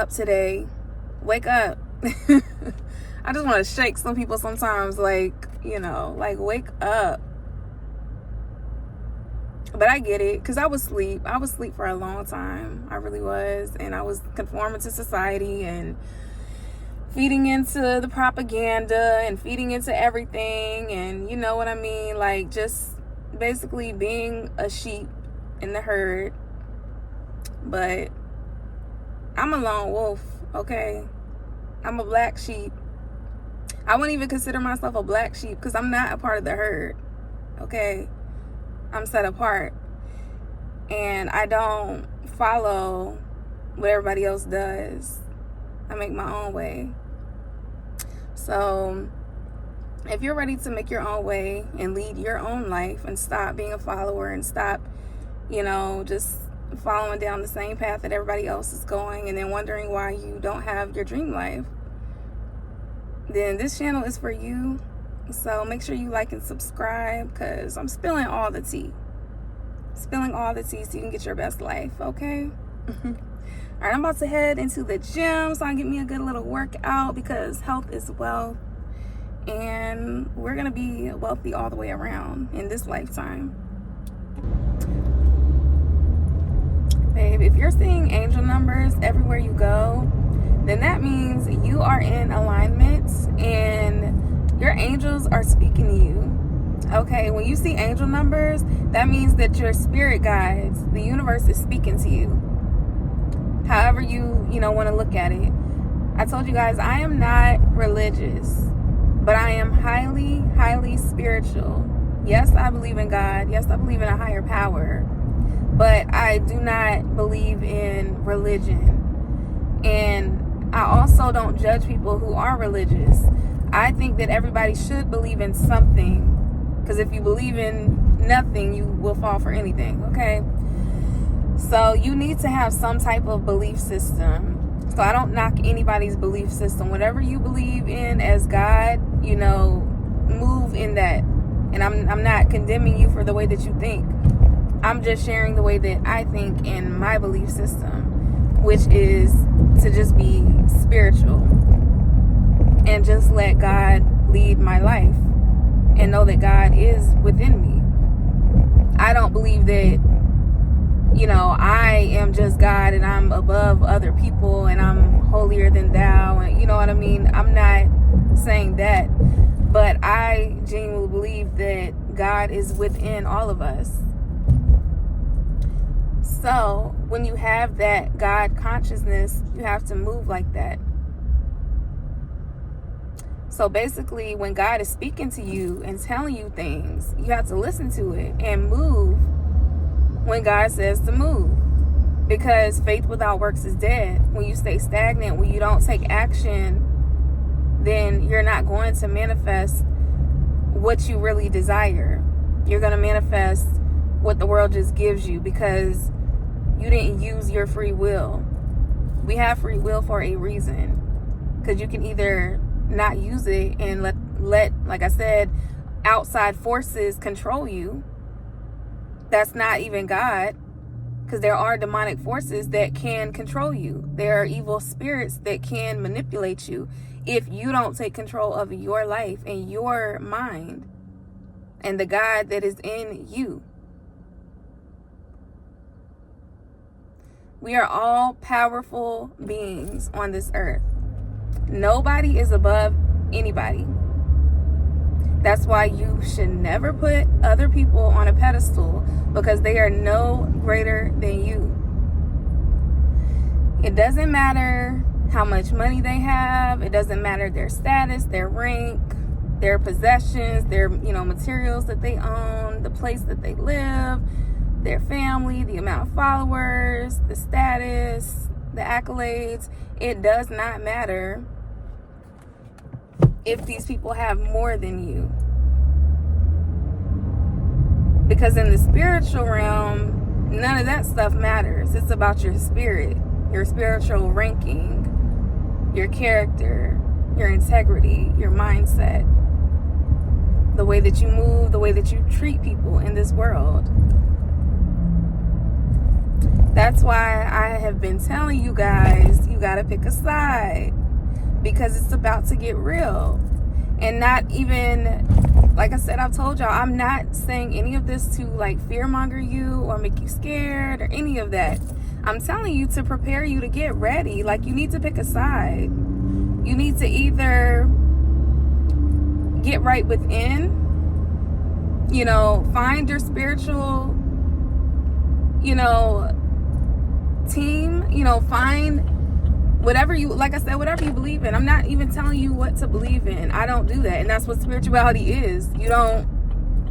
Up today. Wake up. I just want to shake some people sometimes, like wake up. But I get it, because I was asleep for a long time. I really was. And I was conforming to society and feeding into the propaganda and feeding into everything, and you know what I mean, like just basically being a sheep in the herd. But I'm a lone wolf, okay? I'm a black sheep. I wouldn't even consider myself a black sheep because I'm not a part of the herd, okay? I'm set apart, and I don't follow what everybody else does. I make my own way. So if you're ready to make your own way and lead your own life and stop being a follower and stop, just following down the same path that everybody else is going and then wondering why you don't have your dream life, then this channel is for you. So make sure you like and subscribe, because I'm spilling all the tea. Spilling all the tea so you can get your best life, okay? All right, I'm about to head into the gym so I can get me a good little workout, because health is wealth. And we're going to be wealthy all the way around in this lifetime. Babe, if you're seeing angel numbers everywhere you go, then that means you are in alignment and your angels are speaking to you. Okay, when you see angel numbers, that means that your spirit guides, the universe, is speaking to you. However you want to look at it. I told you guys, I am not religious, but I am highly, highly spiritual. Yes, I believe in God. Yes, I believe in a higher power. But I do not believe in religion. And I also don't judge people who are religious. I think that everybody should believe in something. Because if you believe in nothing, you will fall for anything, okay? So you need to have some type of belief system. So I don't knock anybody's belief system. Whatever you believe in as God, move in that. And I'm not condemning you for the way that you think. I'm just sharing the way that I think in my belief system, which is to just be spiritual and just let God lead my life and know that God is within me. I don't believe that I am just God and I'm above other people and I'm holier than thou, and you know what I mean? I'm not saying that, but I genuinely believe that God is within all of us. So when you have that God consciousness, you have to move like that. So basically, when God is speaking to you and telling you things, you have to listen to it and move when God says to move. Because faith without works is dead. When you stay stagnant, when you don't take action, then you're not going to manifest what you really desire. You're going to manifest what the world just gives you, because you didn't use your free will. We have free will for a reason, because you can either not use it and let, like I said, outside forces control you. That's not even God, because there are demonic forces that can control you. There are evil spirits that can manipulate you if you don't take control of your life and your mind and the God that is in you. We are all powerful beings on this earth. Nobody is above anybody. That's why you should never put other people on a pedestal, because they are no greater than you. It doesn't matter how much money they have. It doesn't matter their status, their rank, their possessions, their materials that they own, the place that they live, their family, the amount of followers, the status, the accolades. It does not matter if these people have more than you. Because in the spiritual realm, none of that stuff matters. It's about your spirit, your spiritual ranking, your character, your integrity, your mindset, the way that you move, the way that you treat people in this world. That's why I have been telling you guys, you got to pick a side, because it's about to get real. And not even, like I said, I've told y'all, I'm not saying any of this to like fearmonger you or make you scared or any of that. I'm telling you to prepare you to get ready. Like, you need to pick a side. You need to either get right within, find your spiritual, team, find whatever you, like I said, whatever you believe in. I'm not even telling you what to believe in. I don't do that. And that's what spirituality is. You don't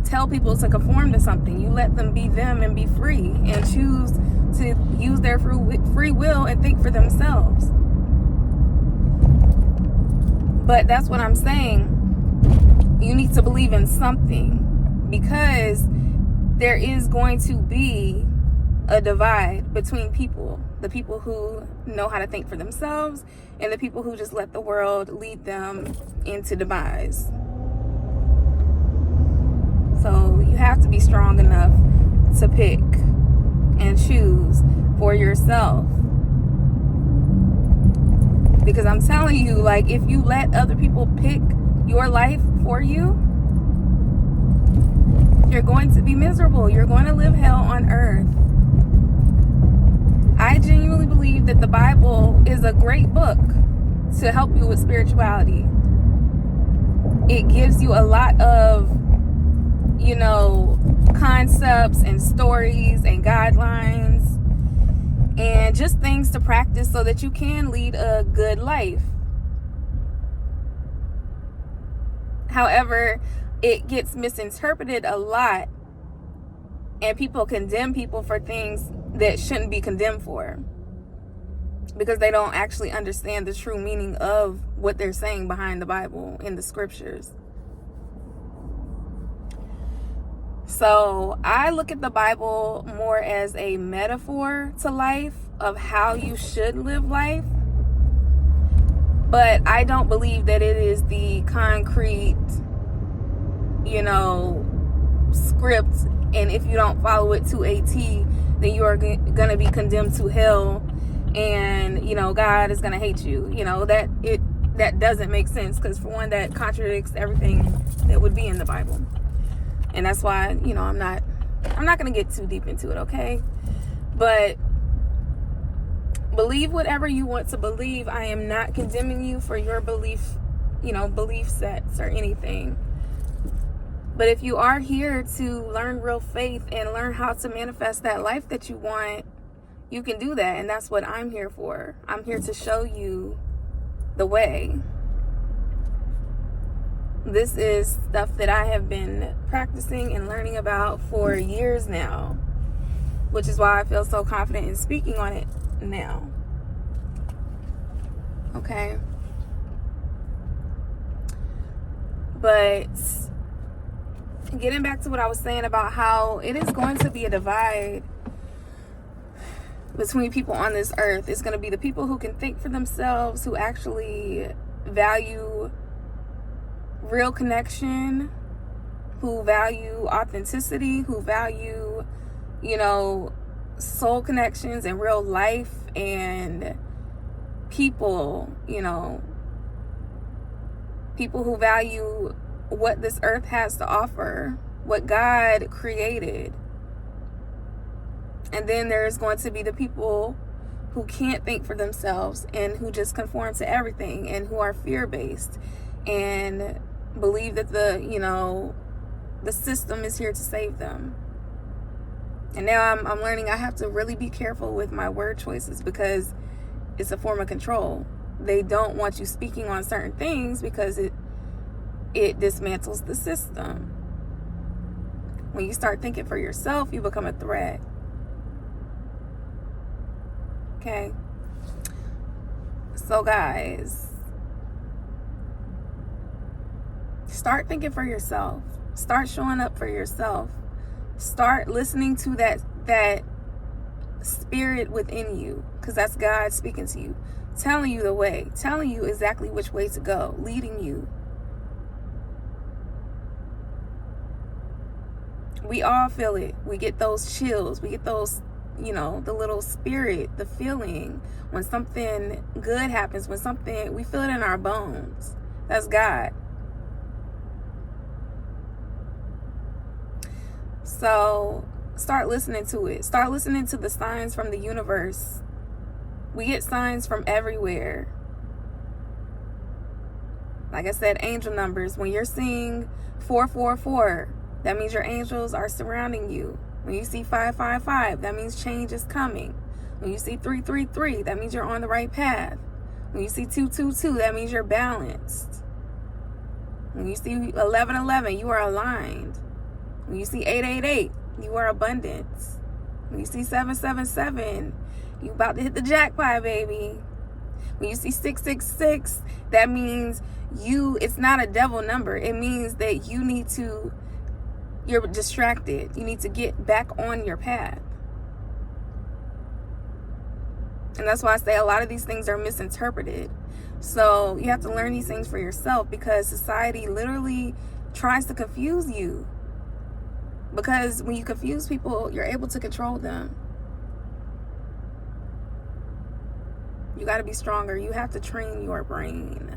tell people to conform to something. You let them be them and be free and choose to use their free will and think for themselves. But that's what I'm saying. You need to believe in something, because there is going to be a divide between people. The people who know how to think for themselves and the people who just let the world lead them into demise. So you have to be strong enough to pick and choose for yourself. Because I'm telling you, like, if you let other people pick your life for you, you're going to be miserable. You're going to live hell on earth. I genuinely believe that the Bible is a great book to help you with spirituality. It gives you a lot of, concepts and stories and guidelines and just things to practice so that you can lead a good life. However, it gets misinterpreted a lot, and people condemn people for things that shouldn't be condemned for, because they don't actually understand the true meaning of what they're saying behind the Bible in the scriptures. So I look at the Bible more as a metaphor to life of how you should live life. But I don't believe that it is the concrete, script. And if you don't follow it to a T, then you are going to be condemned to hell. And, God is going to hate you. That doesn't make sense, because for one, that contradicts everything that would be in the Bible. And that's why, I'm not going to get too deep into it, okay? But believe whatever you want to believe. I am not condemning you for your belief sets or anything. But if you are here to learn real faith and learn how to manifest that life that you want, you can do that. And that's what I'm here for. I'm here to show you the way. This is stuff that I have been practicing and learning about for years now, which is why I feel so confident in speaking on it now. Okay. But getting back to what I was saying about how it is going to be a divide between people on this earth. It's going to be the people who can think for themselves, who actually value real connection, who value authenticity, who value, soul connections and real life and people, people who value what this earth has to offer, what God created. And then there's going to be the people who can't think for themselves and who just conform to everything and who are fear-based and believe that the system is here to save them. And now I'm learning I have to really be careful with my word choices, because it's a form of control. They don't want you speaking on certain things because it dismantles the system. When you start thinking for yourself, you become a threat. Okay? So guys, start thinking for yourself. Start showing up for yourself. Start listening to that spirit within you, because that's God speaking to you, telling you the way, telling you exactly which way to go, leading you. We all feel it. We get those chills. We get those, the little spirit, the feeling. When something good happens, we feel it in our bones. That's God. So start listening to it. Start listening to the signs from the universe. We get signs from everywhere. Like I said, angel numbers. When you're seeing 444, that means your angels are surrounding you. When you see 555, that means change is coming. When you see 333, that means you're on the right path. When you see 222, that means you're balanced. When you see 1111, you are aligned. When you see 888, you are abundance. When you see 777, you about to hit the jackpot, baby. When you see 666, that means it's not a devil number. It means that you're distracted. You need to get back on your path. And that's why I say a lot of these things are misinterpreted. So you have to learn these things for yourself, because society literally tries to confuse you. Because when you confuse people, you're able to control them. You got to be stronger. You have to train your brain.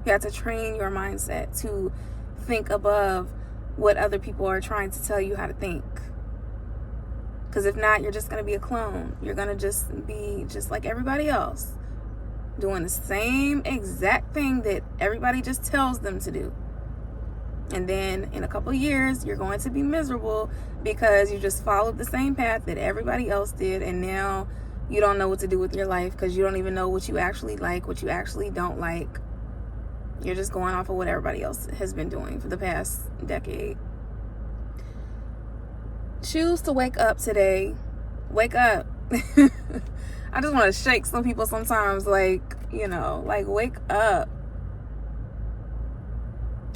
You have to train your mindset to think above what other people are trying to tell you how to think. Because if not, you're just going to be a clone. You're going to just be just like everybody else, doing the same exact thing that everybody just tells them to do. And then in a couple of years, you're going to be miserable because you just followed the same path that everybody else did. And now you don't know what to do with your life because you don't even know what you actually like, what you actually don't like. You're just going off of what everybody else has been doing for the past decade. Choose to wake up today. Wake up. I just want to shake some people sometimes, like wake up.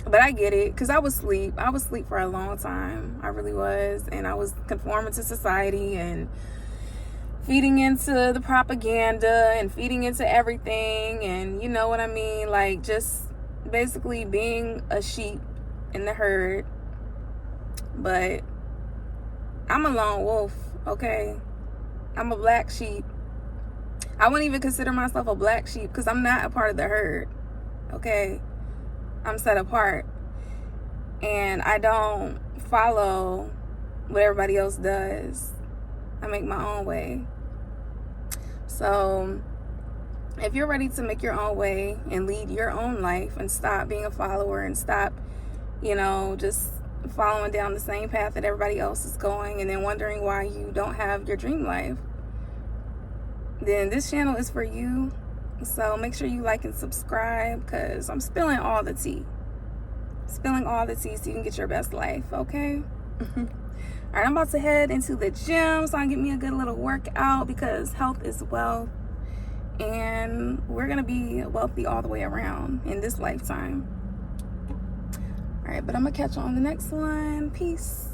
But I get it, because I was asleep. I was asleep for a long time. I really was. And I was conforming to society and feeding into the propaganda and feeding into everything. And you know what I mean? Like, just basically being a sheep in the herd. But I'm a lone wolf, okay? I'm a black sheep. I wouldn't even consider myself a black sheep because I'm not a part of the herd, okay? I'm set apart, and I don't follow what everybody else does. I make my own way. So if you're ready to make your own way and lead your own life and stop being a follower and stop, just following down the same path that everybody else is going and then wondering why you don't have your dream life, then this channel is for you. So make sure you like and subscribe, because I'm spilling all the tea. Spilling all the tea so you can get your best life, okay? All right, I'm about to head into the gym so I can get me a good little workout, because health is wealth. And we're going to be wealthy all the way around in this lifetime. All right, but I'm going to catch you on the next one. Peace.